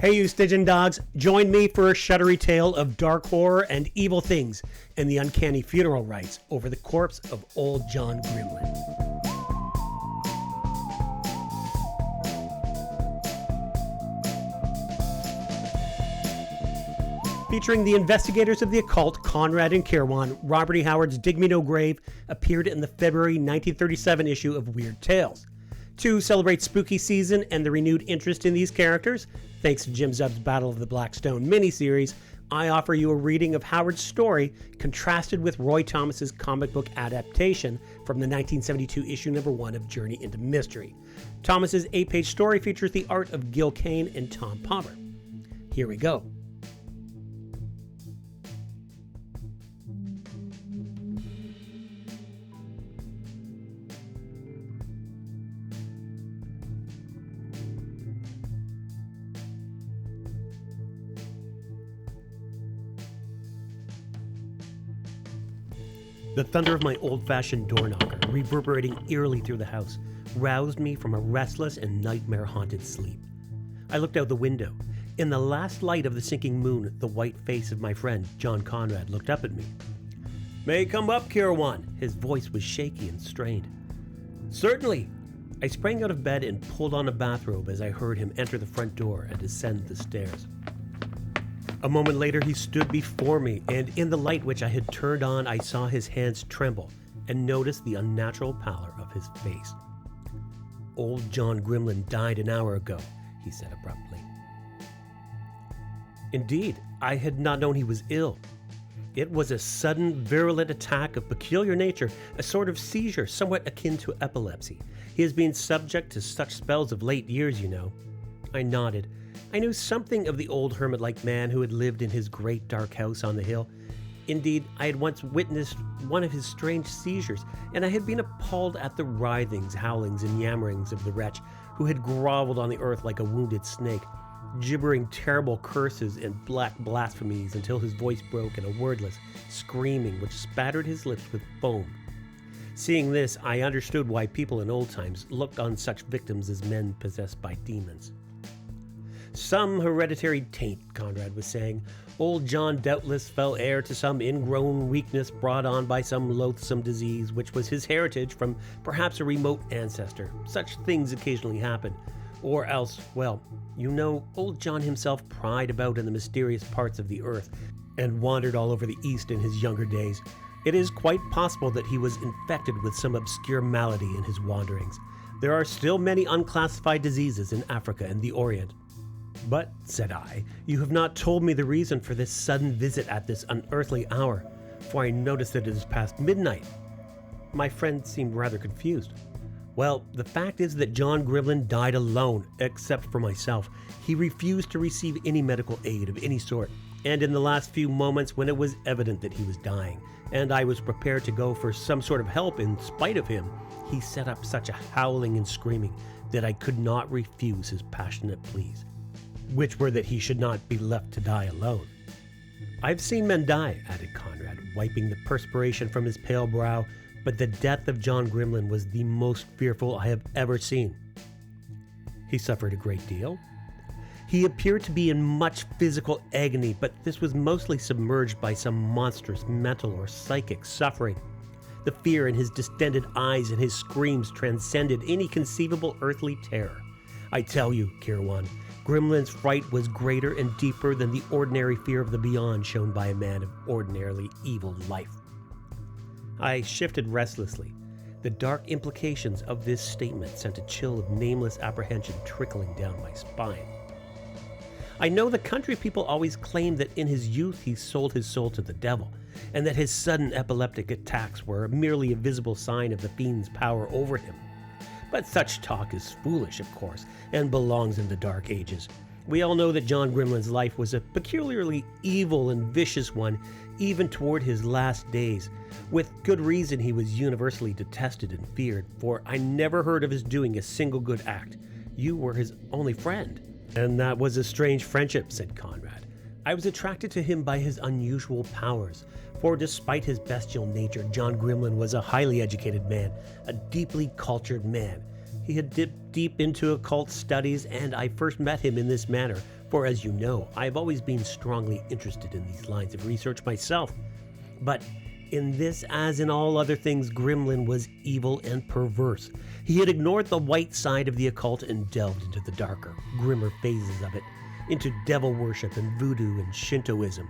Hey you Stygian Dogs, join me for a shuddery tale of dark horror and evil things and the uncanny funeral rites over the corpse of old John Grimlan. Featuring the investigators of the occult, Conrad and Kirowan, Robert E. Howard's Dig Me No Grave appeared in the February 1937 issue of Weird Tales. To celebrate spooky season and the renewed interest in these characters, thanks to Jim Zub's Battle of the Black Stone miniseries, I offer you a reading of Howard's story contrasted with Roy Thomas's comic book adaptation from the 1972 issue number 1 of Journey into Mystery. Thomas's 8-page story features the art of Gil Kane and Tom Palmer. Here we go. The thunder of my old-fashioned door knocker, reverberating eerily through the house, roused me from a restless and nightmare-haunted sleep. I looked out the window. In the last light of the sinking moon, the white face of my friend, John Conrad, looked up at me. "May I come up, Kirowan?" His voice was shaky and strained. "Certainly." I sprang out of bed and pulled on a bathrobe as I heard him enter the front door and descend the stairs. A moment later, he stood before me, and in the light which I had turned on, I saw his hands tremble and noticed the unnatural pallor of his face. "Old John Grimlan died an hour ago," he said abruptly. Indeed, I had not known he was ill. It was a sudden, virulent attack of peculiar nature, a sort of seizure somewhat akin to epilepsy. He has been subject to such spells of late years, you know. I nodded. I knew something of the old hermit-like man who had lived in his great dark house on the hill. Indeed, I had once witnessed one of his strange seizures, and I had been appalled at the writhings, howlings, and yammerings of the wretch, who had groveled on the earth like a wounded snake, gibbering terrible curses and black blasphemies until his voice broke in a wordless screaming which spattered his lips with foam. Seeing this, I understood why people in old times looked on such victims as men possessed by demons. "Some hereditary taint," Conrad was saying. "Old John doubtless fell heir to some ingrown weakness brought on by some loathsome disease, which was his heritage from perhaps a remote ancestor. Such things occasionally happen. Or else, well, you know, old John himself pried about in the mysterious parts of the earth and wandered all over the East in his younger days. It is quite possible that he was infected with some obscure malady in his wanderings. There are still many unclassified diseases in Africa and the Orient." "But," said I, "you have not told me the reason for this sudden visit at this unearthly hour, for I notice that it is past midnight." My friend seemed rather confused. "Well, the fact is that John Grimlan died alone, except for myself. He refused to receive any medical aid of any sort, and in the last few moments when it was evident that he was dying, and I was prepared to go for some sort of help in spite of him, he set up such a howling and screaming that I could not refuse his passionate pleas, which were that he should not be left to die alone." "I've seen men die," added Conrad, wiping the perspiration from his pale brow, "but the death of John Grimlan was the most fearful I have ever seen." "He suffered a great deal?" "He appeared to be in much physical agony, but this was mostly submerged by some monstrous mental or psychic suffering. The fear in his distended eyes and his screams transcended any conceivable earthly terror. I tell you, Kirowan, Grimlan's fright was greater and deeper than the ordinary fear of the beyond shown by a man of ordinarily evil life." I shifted restlessly. The dark implications of this statement sent a chill of nameless apprehension trickling down my spine. "I know the country people always claim that in his youth he sold his soul to the devil, and that his sudden epileptic attacks were merely a visible sign of the fiend's power over him. But such talk is foolish, of course, and belongs in the Dark Ages. We all know that John Grimlan's life was a peculiarly evil and vicious one, even toward his last days. With good reason he was universally detested and feared, for I never heard of his doing a single good act. You were his only friend." "And that was a strange friendship," said Conrad. "I was attracted to him by his unusual powers, for despite his bestial nature, John Grimlan was a highly educated man, a deeply cultured man. He had dipped deep into occult studies, and I first met him in this manner For as you know, I have always been strongly interested in these lines of research myself. But in this, as in all other things, Grimlan was evil and perverse. He had ignored the white side of the occult and delved into the darker, grimmer phases of it, into devil worship and voodoo and Shintoism.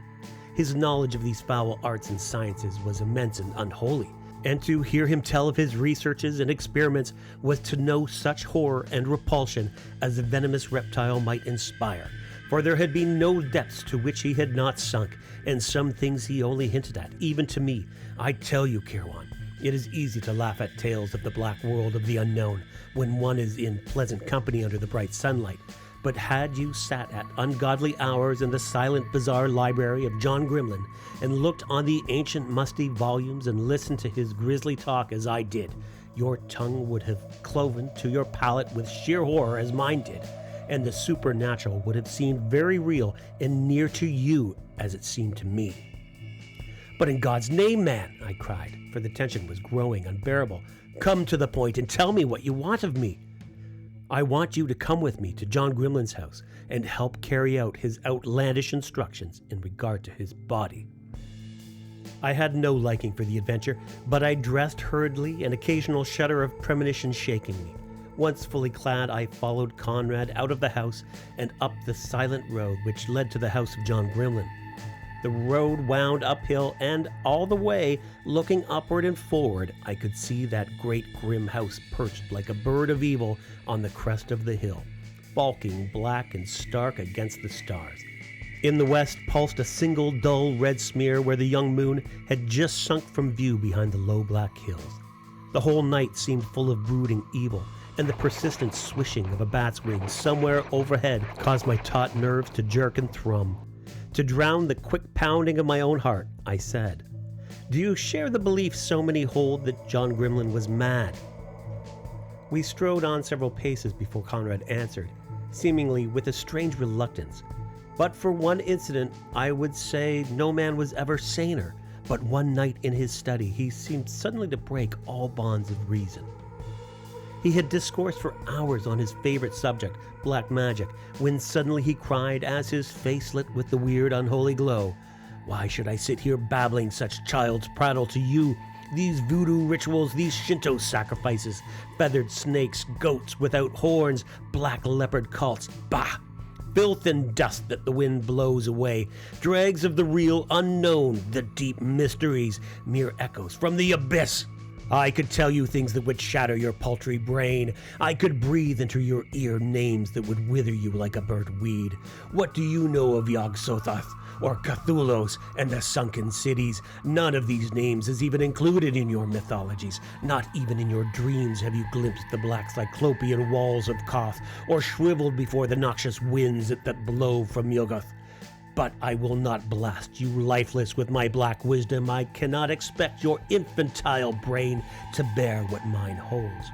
His knowledge of these foul arts and sciences was immense and unholy, and to hear him tell of his researches and experiments was to know such horror and repulsion as a venomous reptile might inspire. For there had been no depths to which he had not sunk, and some things he only hinted at, even to me. I tell you, Kirowan, it is easy to laugh at tales of the black world of the unknown when one is in pleasant company under the bright sunlight. But had you sat at ungodly hours in the silent, bizarre library of John Grimlan and looked on the ancient, musty volumes and listened to his grisly talk as I did, your tongue would have cloven to your palate with sheer horror as mine did, and the supernatural would have seemed very real and near to you as it seemed to me. But in God's name, man, I cried, for the tension was growing unbearable, come to the point and tell me what you want of me. I want you to come with me to John Grimlan's house and help carry out his outlandish instructions in regard to his body. I had no liking for the adventure, but I dressed hurriedly, an occasional shudder of premonition shaking me. Once fully clad, I followed Conrad out of the house and up the silent road which led to the house of John Grimlan. The road wound uphill, and all the way, looking upward and forward, I could see that great grim house perched like a bird of evil on the crest of the hill, bulking black and stark against the stars. In the west pulsed a single dull red smear where the young moon had just sunk from view behind the low black hills. The whole night seemed full of brooding evil, and the persistent swishing of a bat's wings somewhere overhead caused my taut nerves to jerk and thrum. To drown the quick pounding of my own heart, I said, "Do you share the belief so many hold that John Grimlan was mad?" We strode on several paces before Conrad answered, seemingly with a strange reluctance. But for one incident, I would say no man was ever saner, but one night in his study he seemed suddenly to break all bonds of reason. He had discoursed for hours on his favorite subject, black magic, when suddenly he cried, as his face lit with the weird, unholy glow, "Why should I sit here babbling such child's prattle to you? These voodoo rituals, these Shinto sacrifices, feathered snakes, goats without horns, black leopard cults, bah! Filth and dust that the wind blows away, dregs of the real unknown, the deep mysteries, mere echoes from the abyss. I could tell you things that would shatter your paltry brain. I could breathe into your ear names that would wither you like a burnt weed. What do you know of Yog-Sothoth or Cthulhu's and the sunken cities? None of these names is even included in your mythologies. Not even in your dreams have you glimpsed the black cyclopean walls of Koth or shriveled before the noxious winds that blow from Yuggoth. But I will not blast you lifeless with my black wisdom. I cannot expect your infantile brain to bear what mine holds.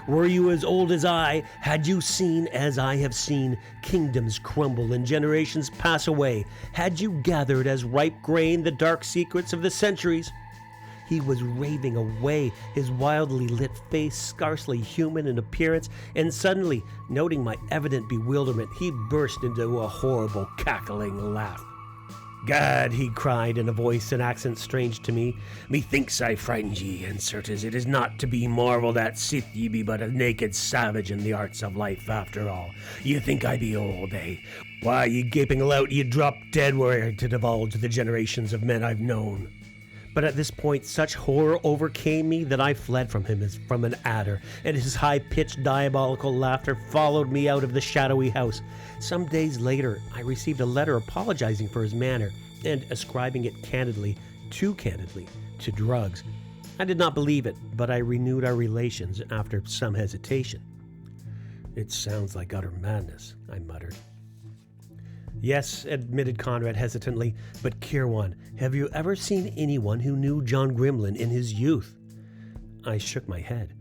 Were you as old as I, had you seen, as I have seen, kingdoms crumble and generations pass away, had you gathered as ripe grain the dark secrets of the centuries? He was raving away, his wildly lit face scarcely human in appearance, and suddenly, noting my evident bewilderment, he burst into a horrible, cackling laugh. "Gad," he cried in a voice and accent strange to me, "methinks I frightened ye, and certes it is not to be marvelled at, sith ye be but a naked savage in the arts of life after all. Ye think I be old, eh? Why, ye gaping lout, ye drop dead were I to divulge the generations of men I've known." But at this point such horror overcame me that I fled from him as from an adder, and his high-pitched diabolical laughter followed me out of the shadowy house. Some days later I received a letter apologizing for his manner and ascribing it too candidly, to drugs. I did not believe it, but I renewed our relations after some hesitation. "It sounds like utter madness," I muttered. "Yes," admitted Conrad hesitantly, "but Kirowan, have you ever seen anyone who knew John Grimlan in his youth?" I shook my head.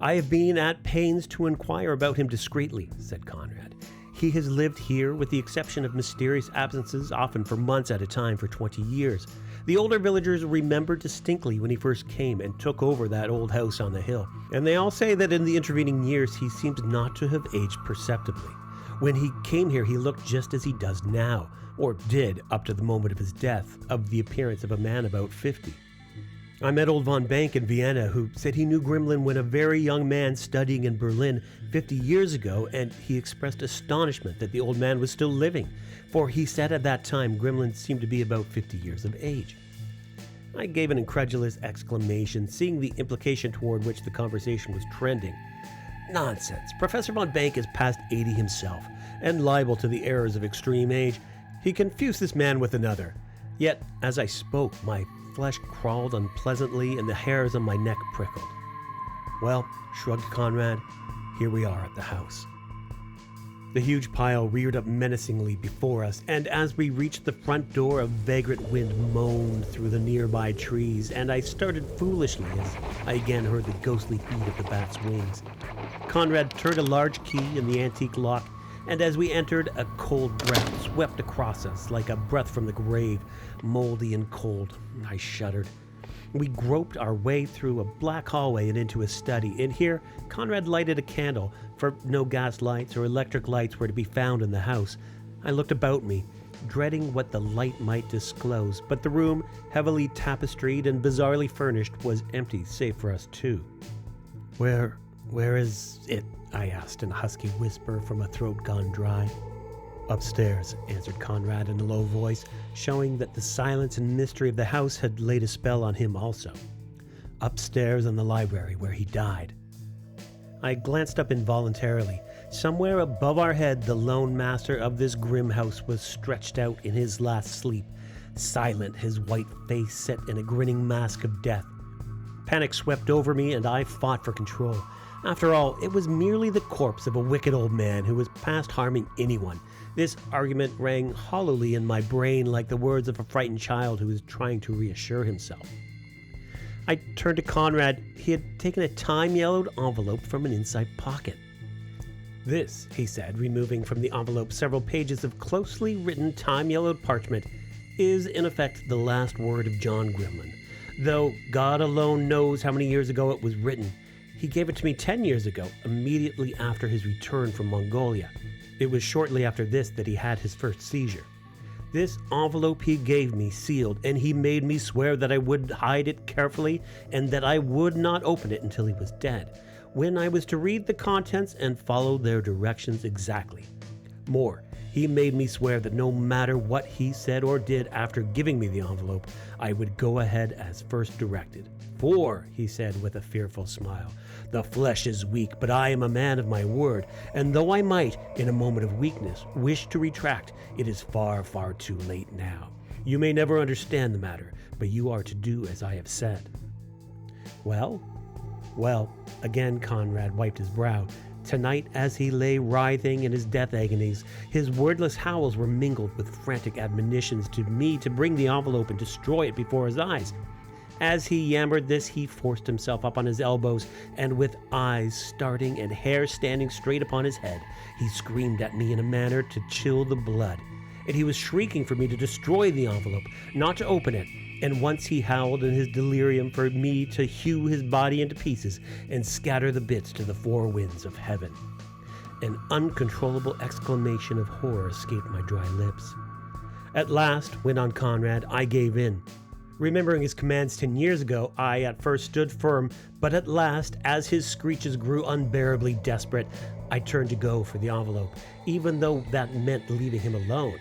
"I have been at pains to inquire about him discreetly," said Conrad. "He has lived here, with the exception of mysterious absences, often for months at a time, for 20 years. The older villagers remember distinctly when he first came and took over that old house on the hill, and they all say that in the intervening years he seems not to have aged perceptibly. When he came here, he looked just as he does now, or did up to the moment of his death, of the appearance of a man about 50. I met old von Bank in Vienna, who said he knew Grimlan when a very young man studying in Berlin 50 years ago, and he expressed astonishment that the old man was still living, for he said at that time Grimlan seemed to be about 50 years of age. I gave an incredulous exclamation, seeing the implication toward which the conversation was trending. Nonsense. Professor von Bank is past 80 himself, and liable to the errors of extreme age. He confused this man with another. Yet, as I spoke, my flesh crawled unpleasantly and the hairs on my neck prickled. Well, shrugged Conrad, here we are at the house. The huge pile reared up menacingly before us, and as we reached the front door, a vagrant wind moaned through the nearby trees, and I started foolishly as I again heard the ghostly beat of the bat's wings. Conrad turned a large key in the antique lock, and as we entered, a cold breath swept across us like a breath from the grave, moldy and cold. I shuddered. We groped our way through a black hallway and into a study. In here, Conrad lighted a candle, for no gas lights or electric lights were to be found in the house. I looked about me, dreading what the light might disclose, but the room, heavily tapestried and bizarrely furnished, was empty, save for us two. Where is it? I asked in a husky whisper from a throat gone dry. Upstairs, answered Conrad in a low voice, showing that the silence and mystery of the house had laid a spell on him also. Upstairs in the library where he died. I glanced up involuntarily. Somewhere above our head, the lone master of this grim house was stretched out in his last sleep, silent, his white face set in a grinning mask of death. Panic swept over me, and I fought for control. After all, it was merely the corpse of a wicked old man who was past harming anyone. This argument rang hollowly in my brain like the words of a frightened child who is trying to reassure himself. I turned to Conrad. He had taken a time-yellowed envelope from an inside pocket. This, he said, removing from the envelope several pages of closely written time-yellowed parchment, is in effect the last word of John Grimlan, though God alone knows how many years ago it was written. He gave it to me 10 years ago, immediately after his return from Mongolia. It was shortly after this that he had his first seizure. This envelope he gave me sealed, and he made me swear that I would hide it carefully and that I would not open it until he was dead, when I was to read the contents and follow their directions exactly. More, he made me swear that no matter what he said or did after giving me the envelope, I would go ahead as first directed. For, he said with a fearful smile, the flesh is weak, but I am a man of my word, and though I might, in a moment of weakness, wish to retract, it is far, far too late now. You may never understand the matter, but you are to do as I have said. Well, again Conrad wiped his brow. Tonight, as he lay writhing in his death agonies, his wordless howls were mingled with frantic admonitions to me to bring the envelope and destroy it before his eyes. As he yammered this, he forced himself up on his elbows, and with eyes starting and hair standing straight upon his head, he screamed at me in a manner to chill the blood. And he was shrieking for me to destroy the envelope, not to open it. And once he howled in his delirium for me to hew his body into pieces and scatter the bits to the four winds of heaven. An uncontrollable exclamation of horror escaped my dry lips. At last, went on Conrad, I gave in. Remembering his commands 10 years ago, I at first stood firm, but at last, as his screeches grew unbearably desperate, I turned to go for the envelope, even though that meant leaving him alone.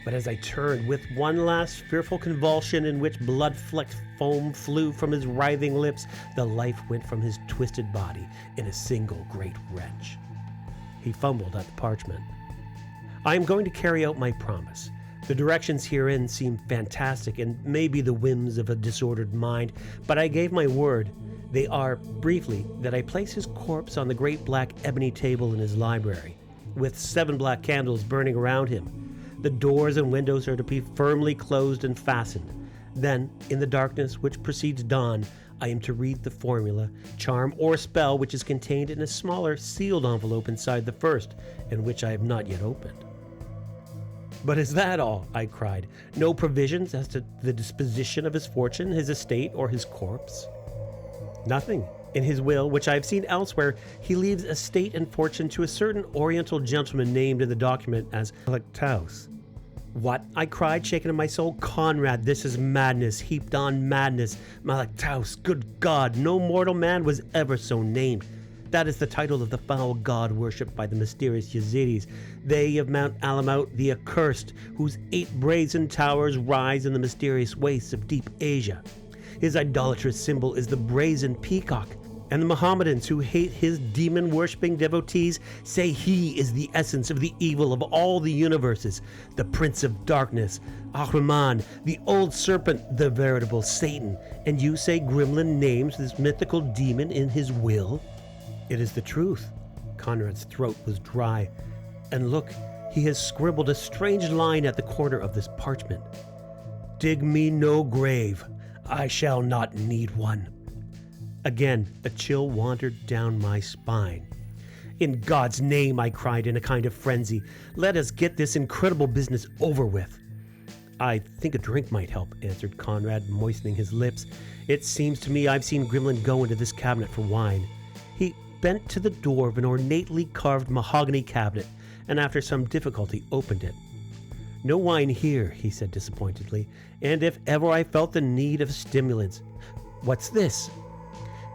But as I turned, with one last fearful convulsion in which blood-flecked foam flew from his writhing lips, the life went from his twisted body in a single great wrench. He fumbled at the parchment. I am going to carry out my promise. The directions herein seem fantastic and may be the whims of a disordered mind, but I gave my word. They are, briefly, that I place his corpse on the great black ebony table in his library, with 7 black candles burning around him. The doors and windows are to be firmly closed and fastened. Then, in the darkness which precedes dawn, I am to read the formula, charm, or spell which is contained in a smaller sealed envelope inside the first, and which I have not yet opened. But is that all? I cried. No provisions as to the disposition of his fortune, his estate, or his corpse? Nothing, In his will, which I have seen elsewhere, he leaves estate and fortune to a certain Oriental gentleman named in the document as Electaus. What? I cried, shaken in my soul. Conrad, this is madness, heaped on madness. Malaktaus, good God, no mortal man was ever so named. That is the title of the foul god worshipped by the mysterious Yazidis, they of Mount Alamout, the accursed, whose 8 brazen towers rise in the mysterious wastes of deep Asia. His idolatrous symbol is the brazen peacock, and the Mohammedans who hate his demon-worshipping devotees say he is the essence of the evil of all the universes, the Prince of Darkness, Ahriman, the old serpent, the veritable Satan. And you say Grimlan names this mythical demon in his will? It is the truth. Conrad's throat was dry. And look, he has scribbled a strange line at the corner of this parchment. Dig me no grave. I shall not need one. Again, a chill wandered down my spine. In God's name, I cried in a kind of frenzy, let us get this incredible business over with. I think a drink might help, answered Conrad, moistening his lips. It seems to me I've seen Grimlan go into this cabinet for wine. He bent to the door of an ornately carved mahogany cabinet, and after some difficulty opened it. No wine here, he said disappointedly, and if ever I felt the need of stimulants. What's this?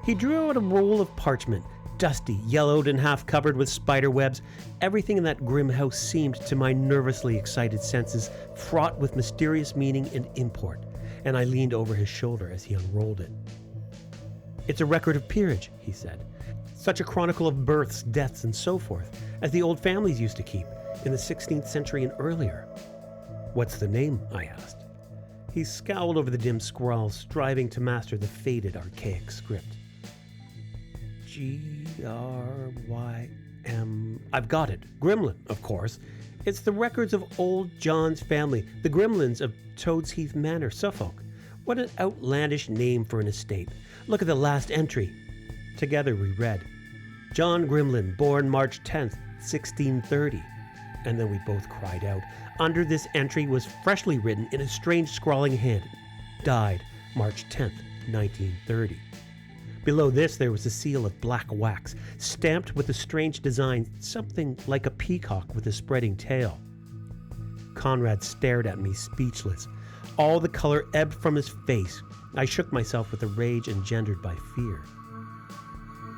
He drew out a roll of parchment, dusty, yellowed, and half covered with spider webs. Everything in that grim house seemed, to my nervously excited senses, fraught with mysterious meaning and import, and I leaned over his shoulder as he unrolled it. It's a record of peerage, he said. Such a chronicle of births, deaths, and so forth, as the old families used to keep in the 16th century and earlier. What's the name? I asked. He scowled over the dim scrawls, striving to master the faded, archaic script. Grym. I've got it. Grimlan, of course. It's the records of old John's family, the Grimlans of Toadsheath Manor, Suffolk. What an outlandish name for an estate. Look at the last entry. Together we read, John Grimlan, born March 10th, 1630. And then we both cried out. Under this entry was freshly written in a strange scrawling hand, died March 10th, 1930. Below this there was a seal of black wax, stamped with a strange design, something like a peacock with a spreading tail. Conrad stared at me, speechless. All the color ebbed from his face. I shook myself with the rage engendered by fear.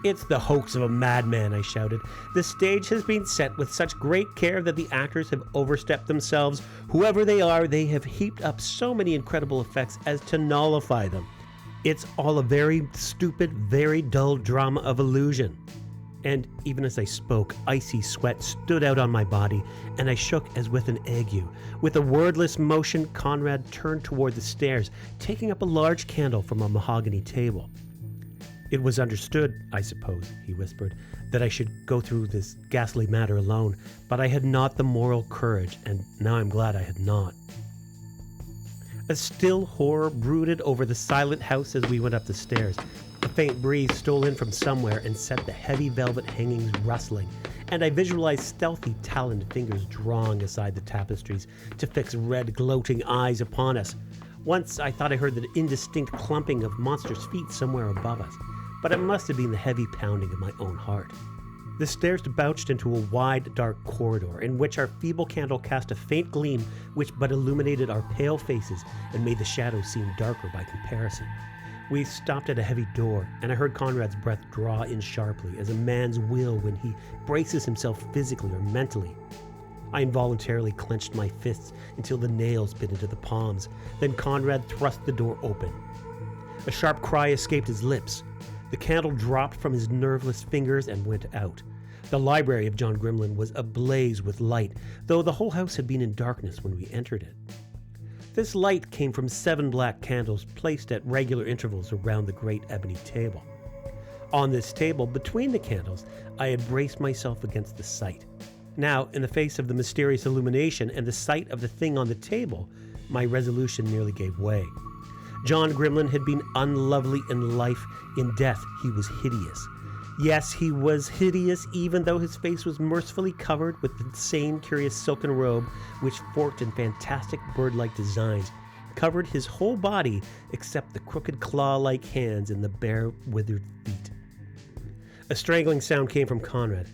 It's the hoax of a madman, I shouted. The stage has been set with such great care that the actors have overstepped themselves. Whoever they are, they have heaped up so many incredible effects as to nullify them. It's all a very stupid, very dull drama of illusion. And even as I spoke, icy sweat stood out on my body, and I shook as with an ague. With a wordless motion, Conrad turned toward the stairs, taking up a large candle from a mahogany table. It was understood, I suppose, he whispered, that I should go through this ghastly matter alone, but I had not the moral courage, and now I'm glad I had not. A still horror brooded over the silent house as we went up the stairs. A faint breeze stole in from somewhere and set the heavy velvet hangings rustling, and I visualized stealthy taloned fingers drawing aside the tapestries to fix red gloating eyes upon us. Once I thought I heard the indistinct clumping of monstrous feet somewhere above us, but it must have been the heavy pounding of my own heart. The stairs debouched into a wide, dark corridor in which our feeble candle cast a faint gleam which but illuminated our pale faces and made the shadows seem darker by comparison. We stopped at a heavy door, and I heard Conrad's breath draw in sharply, as a man's will when he braces himself physically or mentally. I involuntarily clenched my fists until the nails bit into the palms. Then Conrad thrust the door open. A sharp cry escaped his lips. The candle dropped from his nerveless fingers and went out. The library of John Grimlan was ablaze with light, though the whole house had been in darkness when we entered it. This light came from 7 black candles placed at regular intervals around the great ebony table. On this table, between the candles, I had braced myself against the sight. Now, in the face of the mysterious illumination and the sight of the thing on the table, my resolution nearly gave way. John Grimlan had been unlovely in life. In death, he was hideous. Yes, he was hideous, even though his face was mercifully covered with the same curious silken robe, which, forked in fantastic bird-like designs, covered his whole body except the crooked claw-like hands and the bare, withered feet. A strangling sound came from Conrad.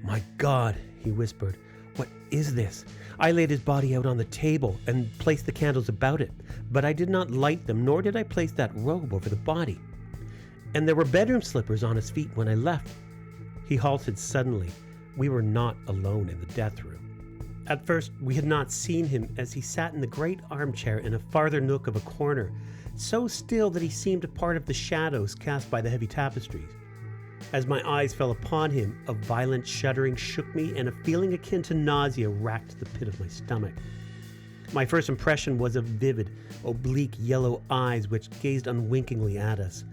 "My God," he whispered. "What is this?" I laid his body out on the table and placed the candles about it, but I did not light them, nor did I place that robe over the body. And there were bedroom slippers on his feet when I left. He halted suddenly. We were not alone in the death room. At first, we had not seen him as he sat in the great armchair in a farther nook of a corner, so still that he seemed a part of the shadows cast by the heavy tapestries. As my eyes fell upon him, a violent shuddering shook me, and a feeling akin to nausea racked the pit of my stomach. My first impression was of vivid, oblique yellow eyes which gazed unwinkingly at us.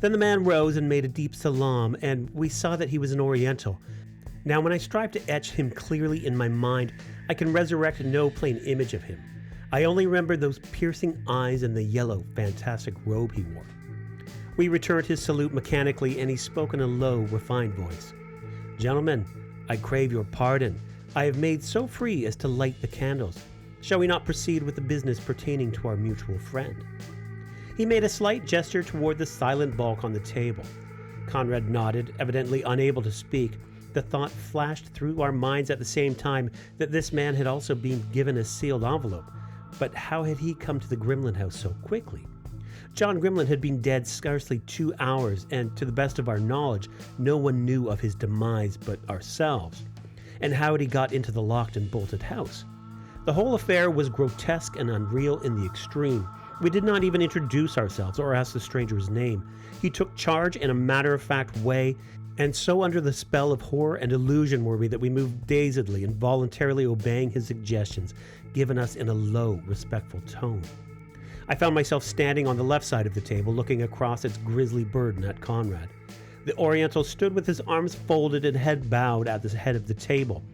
Then the man rose and made a deep salaam, and we saw that he was an Oriental. Now, when I strive to etch him clearly in my mind, I can resurrect no plain image of him. I only remember those piercing eyes and the yellow, fantastic robe he wore. We returned his salute mechanically, and he spoke in a low, refined voice. "Gentlemen, I crave your pardon. I have made so free as to light the candles. Shall we not proceed with the business pertaining to our mutual friend?" He made a slight gesture toward the silent bulk on the table. Conrad nodded, evidently unable to speak. The thought flashed through our minds at the same time that this man had also been given a sealed envelope. But how had he come to the Grimlan house so quickly? John Grimlan had been dead scarcely 2 hours, and to the best of our knowledge, no one knew of his demise but ourselves. And how had he got into the locked and bolted house? The whole affair was grotesque and unreal in the extreme. We did not even introduce ourselves or ask the stranger's name. He took charge in a matter-of-fact way, and so under the spell of horror and illusion were we that we moved dazedly, involuntarily obeying his suggestions, given us in a low, respectful tone. I found myself standing on the left side of the table, looking across its grisly burden at Conrad. The Oriental stood with his arms folded and head bowed at the head of the table.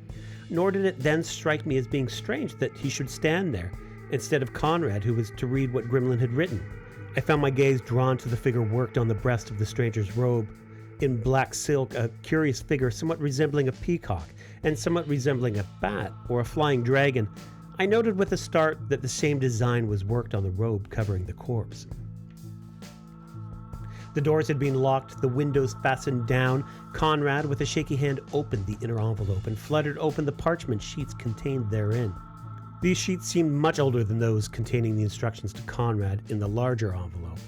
Nor did it then strike me as being strange that he should stand there, instead of Conrad, who was to read what Grimlan had written. I found my gaze drawn to the figure worked on the breast of the stranger's robe. In black silk, a curious figure somewhat resembling a peacock, and somewhat resembling a bat or a flying dragon. I noted with a start that the same design was worked on the robe covering the corpse. The doors had been locked, the windows fastened down. Conrad, with a shaky hand, opened the inner envelope and fluttered open the parchment sheets contained therein. These sheets seemed much older than those containing the instructions to Conrad in the larger envelope.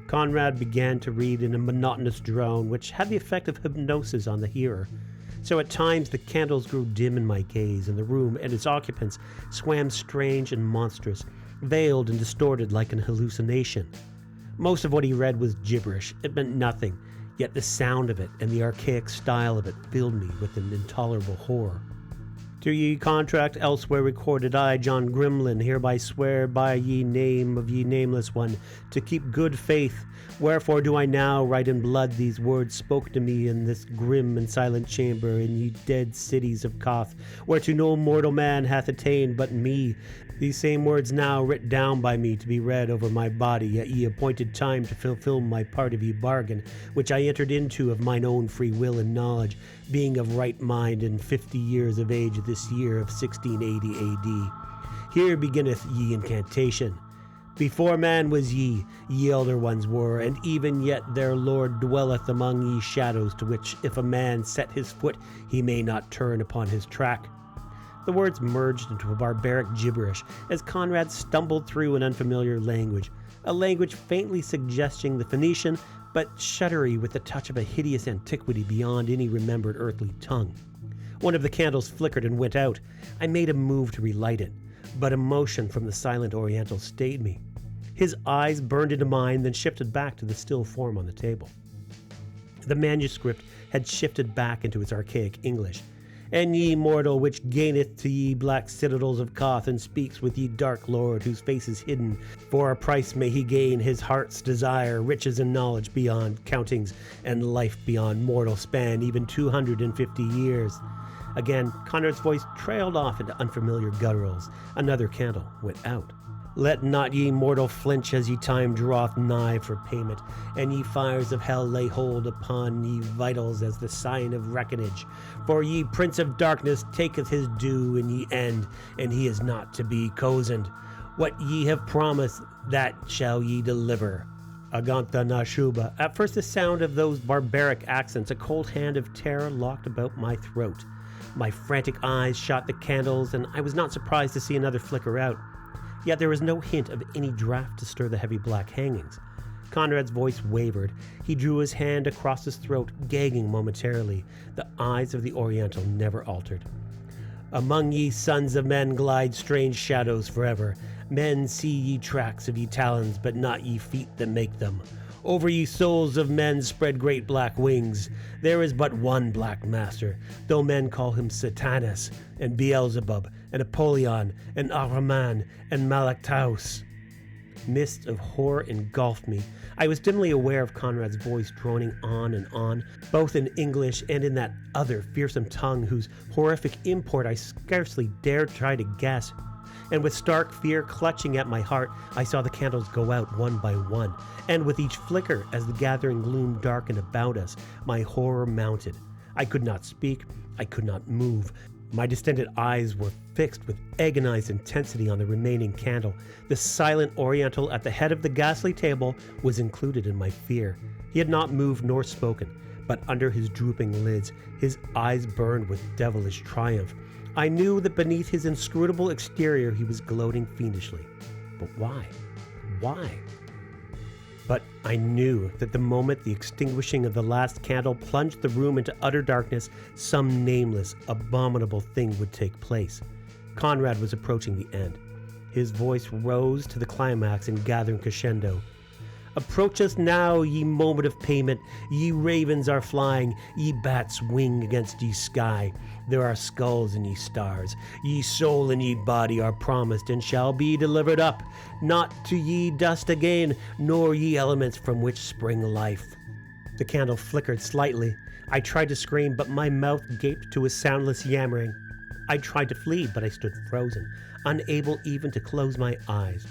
Conrad began to read in a monotonous drone, which had the effect of hypnosis on the hearer. So at times the candles grew dim in my gaze, and the room and its occupants swam strange and monstrous, veiled and distorted like an hallucination. Most of what he read was gibberish. It meant nothing, yet the sound of it and the archaic style of it filled me with an intolerable horror. "To ye contract elsewhere recorded, I, John Grimlan, hereby swear by ye name of ye nameless one, to keep good faith. Wherefore do I now write in blood these words spoke to me in this grim and silent chamber in ye dead cities of Koth, whereto no mortal man hath attained but me. These same words now writ down by me to be read over my body at ye appointed time to fulfill my part of ye bargain, which I entered into of mine own free will and knowledge, being of right mind and 50 years of age this year of 1680 A.D. Here beginneth ye incantation. Before man was ye elder ones were, and even yet their Lord dwelleth among ye shadows, to which if a man set his foot, he may not turn upon his track." The words merged into a barbaric gibberish as Conrad stumbled through an unfamiliar language, a language faintly suggesting the Phoenician, but shuddery with the touch of a hideous antiquity beyond any remembered earthly tongue. One of the candles flickered and went out. I made a move to relight it, but a motion from the silent Oriental stayed me. His eyes burned into mine, then shifted back to the still form on the table. The manuscript had shifted back into its archaic English. "And ye mortal which gaineth to ye black citadels of Koth, and speaks with ye dark lord whose face is hidden, for a price may he gain his heart's desire, riches and knowledge beyond countings, and life beyond mortal span, even 250 years. Again, Conrad's voice trailed off into unfamiliar gutturals. Another candle went out. "Let not ye mortal flinch as ye time draweth nigh for payment, and ye fires of hell lay hold upon ye vitals as the sign of reckonage. For ye prince of darkness taketh his due in ye end, and he is not to be cozened. What ye have promised, that shall ye deliver. Agantha Nashuba. At first, the sound of those barbaric accents, a cold hand of terror locked about my throat. My frantic eyes shot the candles, and I was not surprised to see another flicker out. Yet there was no hint of any draft to stir the heavy black hangings. Conrad's voice wavered. He drew his hand across his throat, gagging momentarily. The eyes of the Oriental never altered. Among ye sons of men glide strange shadows forever. Men see ye tracks of ye talons, but not ye feet that make them. Over ye souls of men spread great black wings. There is but one black master, though men call him Satanus, and Beelzebub, and Apollyon, and Ahriman, and Malaktaus. Mist of horror engulfed me. I was dimly aware of Conrad's voice droning on, both in English and in that other fearsome tongue whose horrific import I scarcely dared try to guess. And with stark fear clutching at my heart, I saw the candles go out one by one, and with each flicker, as the gathering gloom darkened about us, my horror mounted. I could not speak, I could not move. My distended eyes were fixed with agonized intensity on the remaining candle. The silent Oriental at the head of the ghastly table was included in my fear. He had not moved nor spoken, but under his drooping lids, his eyes burned with devilish triumph. I knew that beneath his inscrutable exterior he was gloating fiendishly. But why? Why? But I knew that the moment the extinguishing of the last candle plunged the room into utter darkness, some nameless, abominable thing would take place. Conrad was approaching the end. His voice rose to the climax in gathering crescendo. Approach us now, ye moment of payment. Ye ravens are flying, ye bats wing against ye sky. There are skulls in ye stars. Ye soul and ye body are promised and shall be delivered up. Not to ye dust again, nor ye elements from which spring life. The candle flickered slightly. I tried to scream, but my mouth gaped to a soundless yammering. I tried to flee, but I stood frozen, unable even to close my eyes.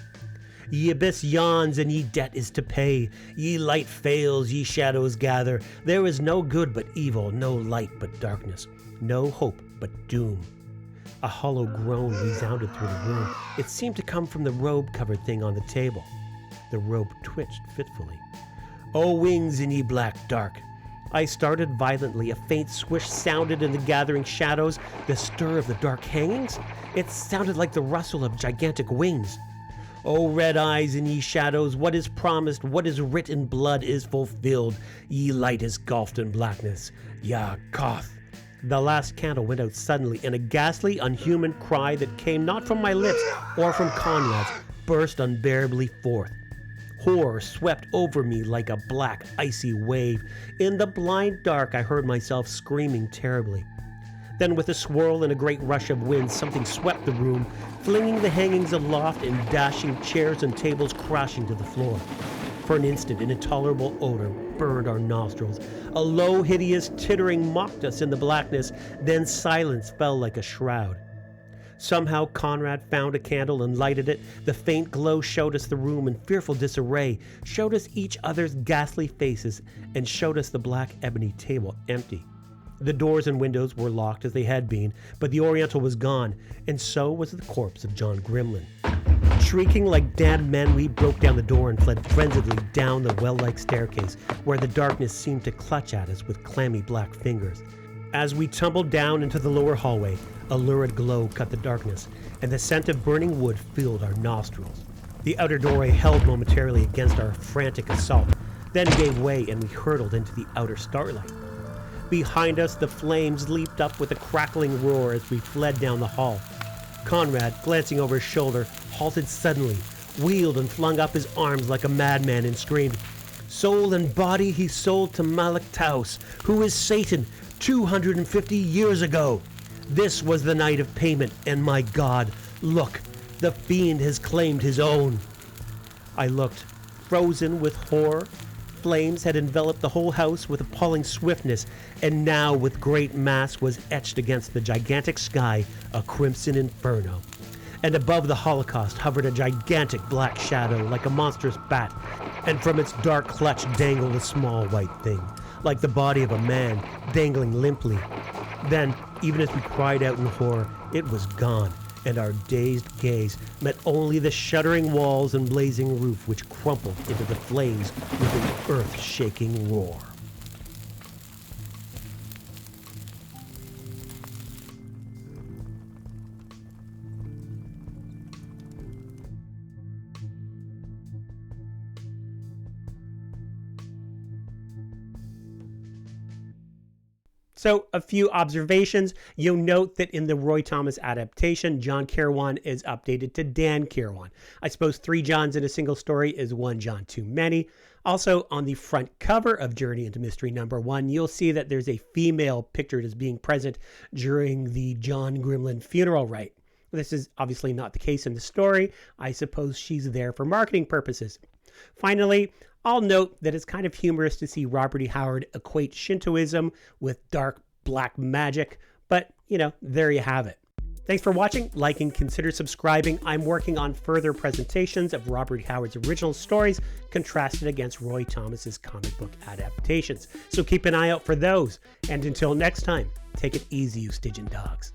Ye abyss yawns, and ye debt is to pay. Ye light fails, ye shadows gather. There is no good but evil, no light but darkness, no hope but doom. A hollow groan resounded through the room. It seemed to come from the robe-covered thing on the table. The robe twitched fitfully. O wings in ye black dark! I started violently. A faint swish sounded in the gathering shadows. The stir of the dark hangings? It sounded like the rustle of gigantic wings. O red eyes in ye shadows, what is promised, what is writ in blood is fulfilled. Ye light is gulfed in blackness. Ya Koth. The last candle went out suddenly, and a ghastly, unhuman cry that came not from my lips or from Conrad's burst unbearably forth. Horror swept over me like a black, icy wave. In the blind dark, I heard myself screaming terribly. Then with a swirl and a great rush of wind, something swept the room, flinging the hangings aloft and dashing chairs and tables crashing to the floor. For an instant, an intolerable odor burned our nostrils. A low, hideous tittering mocked us in the blackness. Then silence fell like a shroud. Somehow Conrad found a candle and lighted it. The faint glow showed us the room in fearful disarray, showed us each other's ghastly faces, and showed us the black ebony table empty. The doors and windows were locked as they had been, but the Oriental was gone, and so was the corpse of John Grimlan. Shrieking like damned men, we broke down the door and fled frenziedly down the well-like staircase, where the darkness seemed to clutch at us with clammy black fingers. As we tumbled down into the lower hallway, a lurid glow cut the darkness, and the scent of burning wood filled our nostrils. The outer doorway held momentarily against our frantic assault, then gave way, and we hurtled into the outer starlight. Behind us, the flames leaped up with a crackling roar as we fled down the hall. Conrad, glancing over his shoulder, halted suddenly, wheeled and flung up his arms like a madman and screamed, "Soul and body he sold to Malaktaus, who is Satan, 250 years ago. This was the night of payment, and my God, look, the fiend has claimed his own." I looked, frozen with horror. Flames had enveloped the whole house with appalling swiftness, and now with great mass was etched against the gigantic sky a crimson inferno. And above the Holocaust hovered a gigantic black shadow like a monstrous bat, and from its dark clutch dangled a small white thing, like the body of a man, dangling limply. Then, even as we cried out in horror, it was gone, and our dazed gaze met only the shuddering walls and blazing roof which crumpled into the flames with an earth-shaking roar. So, a few observations. You'll note that in the Roy Thomas adaptation, John Kirowan is updated to Dan Kirowan. I suppose 3 Johns in a single story is 1 John too many. Also, on the front cover of Journey into Mystery #1, you'll see that there's a female pictured as being present during the John Grimlan funeral rite. This is obviously not the case in the story. I suppose she's there for marketing purposes. Finally, I'll note that it's kind of humorous to see Robert E. Howard equate Shintoism with dark black magic, but, there you have it. Thanks for watching. Like and consider subscribing. I'm working on further presentations of Robert E. Howard's original stories contrasted against Roy Thomas's comic book adaptations. So keep an eye out for those. And until next time, take it easy, you Stygian Dogs.